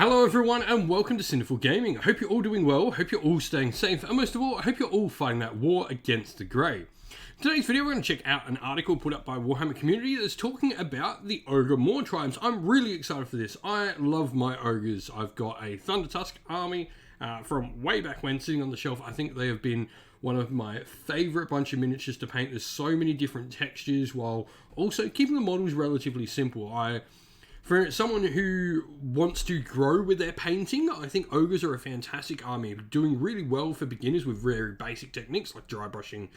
Hello everyone and welcome to Sinful Gaming. I hope you're all doing well, hope you're all staying safe, and most of all, I hope you're all fighting that war against the grey. In today's video, we're going to check out an article put up by Warhammer Community that's talking about the Ogor Mawtribes. I'm really excited for this. I love my ogres. I've got a Thundertusk army from way back when sitting on the shelf. I think they have been one of my favourite bunch of miniatures to paint. There's so many different textures while also keeping the models relatively simple. For someone who wants to grow with their painting, I think ogres are a fantastic army, doing really well for beginners with very basic techniques like dry brushing,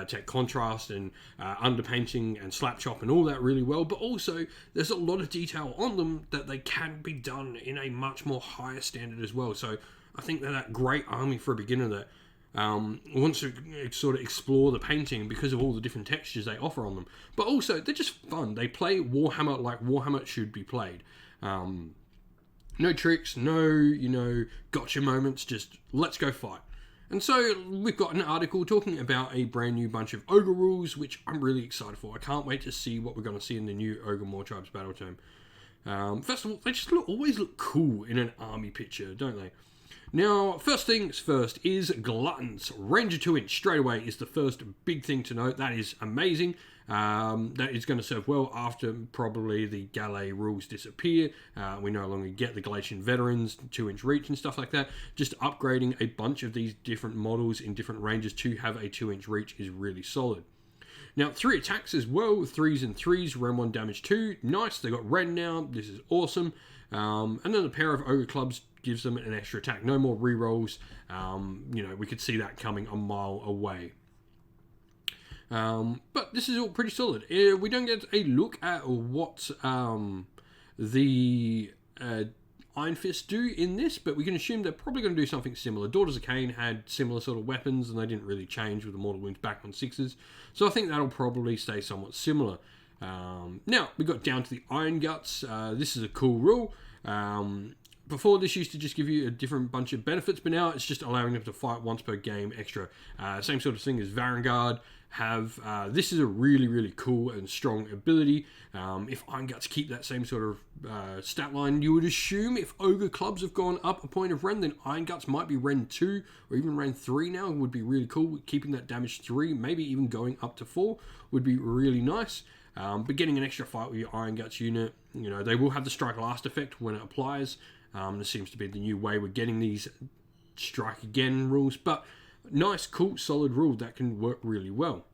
tech contrast, and underpainting and slap chop and all that really well. But also, there's a lot of detail on them that they can be done in a much more higher standard as well. So I think they're that great army for a beginner that wants to sort of explore the painting because of all the different textures they offer on them. But also, they're just fun. They play Warhammer like Warhammer should be played. No tricks, no, gotcha moments, just let's go fight. And so, we've got an article talking about a brand new bunch of Ogre rules, which I'm really excited for. I can't wait to see what we're going to see in the new Ogor Mawtribes battle tome. First of all, they just always look cool in an army picture, don't they? Now, first things first is Gluttons. Ranger 2-inch straight away is the first big thing to note. That is amazing. That is going to serve well after probably the Galley rules disappear. We no longer get the Galatian Veterans, 2-inch reach and stuff like that. Just upgrading a bunch of these different models in different ranges to have a 2-inch reach is really solid. Now, 3 attacks as well, 3s and 3s, Ren 1 damage 2. Nice, they got Ren now, this is awesome. And then a pair of Ogre Clubs gives them an extra attack. No more rerolls. We could see that coming a mile away. But this is all pretty solid. We don't get a look at what the Iron Fist do in this, but we can assume they're probably going to do something similar. Daughters of Cain had similar sort of weapons, and they didn't really change with the Mortal Wounds back on 6s. So I think that'll probably stay somewhat similar. Now, we got down to the Iron Guts. This is a cool rule. Before, this used to just give you a different bunch of benefits, but now it's just allowing them to fight once per game extra. Same sort of thing as Vanguard have. This is a really, really cool and strong ability. If Iron Guts keep that same sort of stat line, you would assume if Ogre Clubs have gone up a point of Ren, then Iron Guts might be Ren 2 or even Ren 3 now. Would be really cool. Keeping that damage 3, maybe even going up to 4 would be really nice. But getting an extra fight with your Iron Guts unit, they will have the Strike Last effect when it applies. This seems to be the new way we're getting these Strike Again rules, but nice, cool, solid rule that can work really well.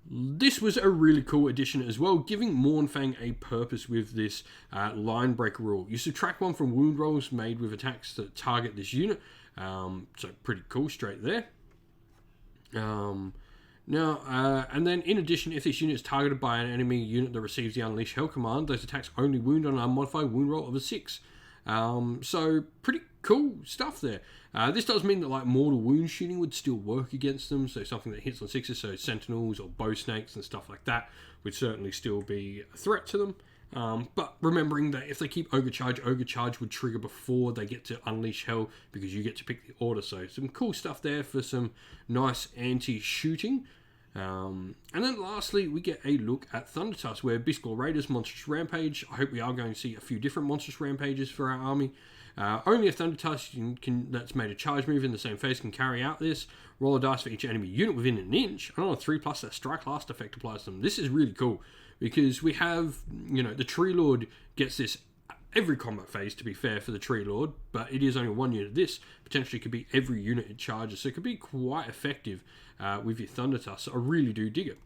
This was a really cool addition as well, giving Mournfang a purpose with this line break rule. You subtract 1 from wound rolls made with attacks that target this unit, so pretty cool straight there. And then in addition, if this unit is targeted by an enemy unit that receives the Unleash Hell command, those attacks only wound on an unmodified wound roll of a 6. So pretty cool stuff there. This does mean that like mortal wound shooting would still work against them, so something that hits on 6s, so sentinels or bow snakes and stuff like that would certainly still be a threat to them. But remembering that if they keep Ogre Charge would trigger before they get to Unleash Hell because you get to pick the order. So some cool stuff there for some nice anti-shooting. And then lastly, we get a look at Thundertusk, where Biscuit Raiders Monstrous Rampage. I hope we are going to see a few different Monstrous Rampages for our army. Only a Thundertusk that's made a charge move in the same phase can carry out this. Roll a dice for each enemy unit within an inch. And on a 3+, that Strike Last effect applies to them. This is really cool because we have, the Tree Lord gets this every combat phase, to be fair, for the Tree Lord, but it is only 1 unit. This potentially could be every unit it charges, so it could be quite effective with your Thundertusk. So I really do dig it.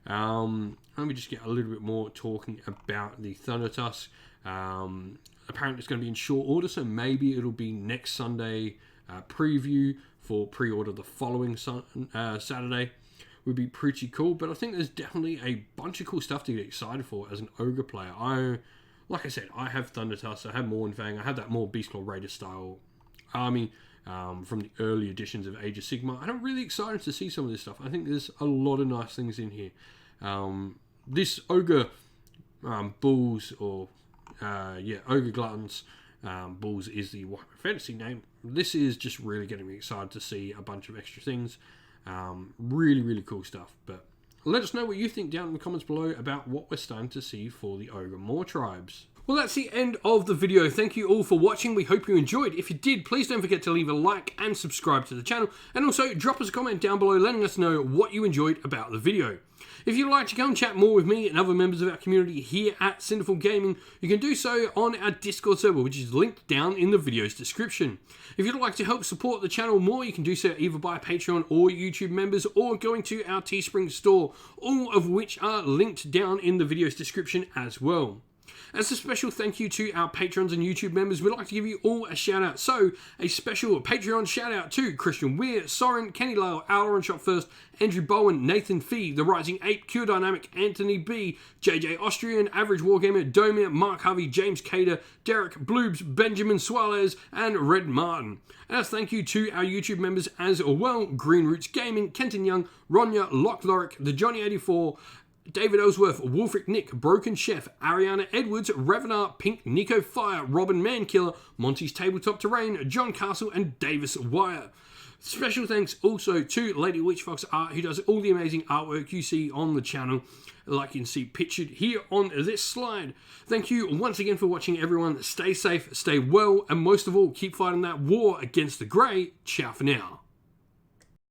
Let me just get a little bit more talking about the Thundertusk. Apparently it's going to be in short order, so maybe it'll be next Sunday preview for pre-order the following Saturday. Would be pretty cool, but I think there's definitely a bunch of cool stuff to get excited for as an Ogre player. Like I said, I have Thundertusk, I have Mournfang, I have that more Beastclaw Raider style army from the early editions of Age of Sigmar, and I'm really excited to see some of this stuff. I think there's a lot of nice things in here. This Ogre Bulls, or Ogre Gluttons, Bulls is the Warhammer Fantasy name. This is just really getting me excited to see a bunch of extra things. Really, really cool stuff, but let us know what you think down in the comments below about what we're starting to see for the Ogor Mawtribes. Well, that's the end of the video. Thank you all for watching. We hope you enjoyed. If you did, please don't forget to leave a like and subscribe to the channel. And also drop us a comment down below letting us know what you enjoyed about the video. If you'd like to go and chat more with me and other members of our community here at Cinderful Gaming, you can do so on our Discord server, which is linked down in the video's description. If you'd like to help support the channel more, you can do so either by Patreon or YouTube members or going to our Teespring store, all of which are linked down in the video's description as well. As a special thank you to our patrons and YouTube members, we'd like to give you all a shout out. So, a special Patreon shout out to Christian Weir, Soren, Kenny Lyle, Oron Shot First, Andrew Bowen, Nathan Fee, The Rising Ape, Q Dynamic, Anthony B, JJ Austrian, Average Wargamer, Domir, Mark Harvey, James Cader, Derek, Bloobs, Benjamin Suarez, and Red Martin. And as thank you to our YouTube members as well, Green Roots Gaming, Kenton Young, Ronya, Lock Lorick, The Johnny 84, David Ellsworth, Wolfric Nick, Broken Chef, Ariana Edwards, Revenar, Pink, Nico Fire, Robin Mankiller, Monty's Tabletop Terrain, John Castle, and Davis Wire. Special thanks also to Lady Witchfox Art, who does all the amazing artwork you see on the channel, like you can see pictured here on this slide. Thank you once again for watching, everyone. Stay safe, stay well, and most of all, keep fighting that war against the grey. Ciao for now.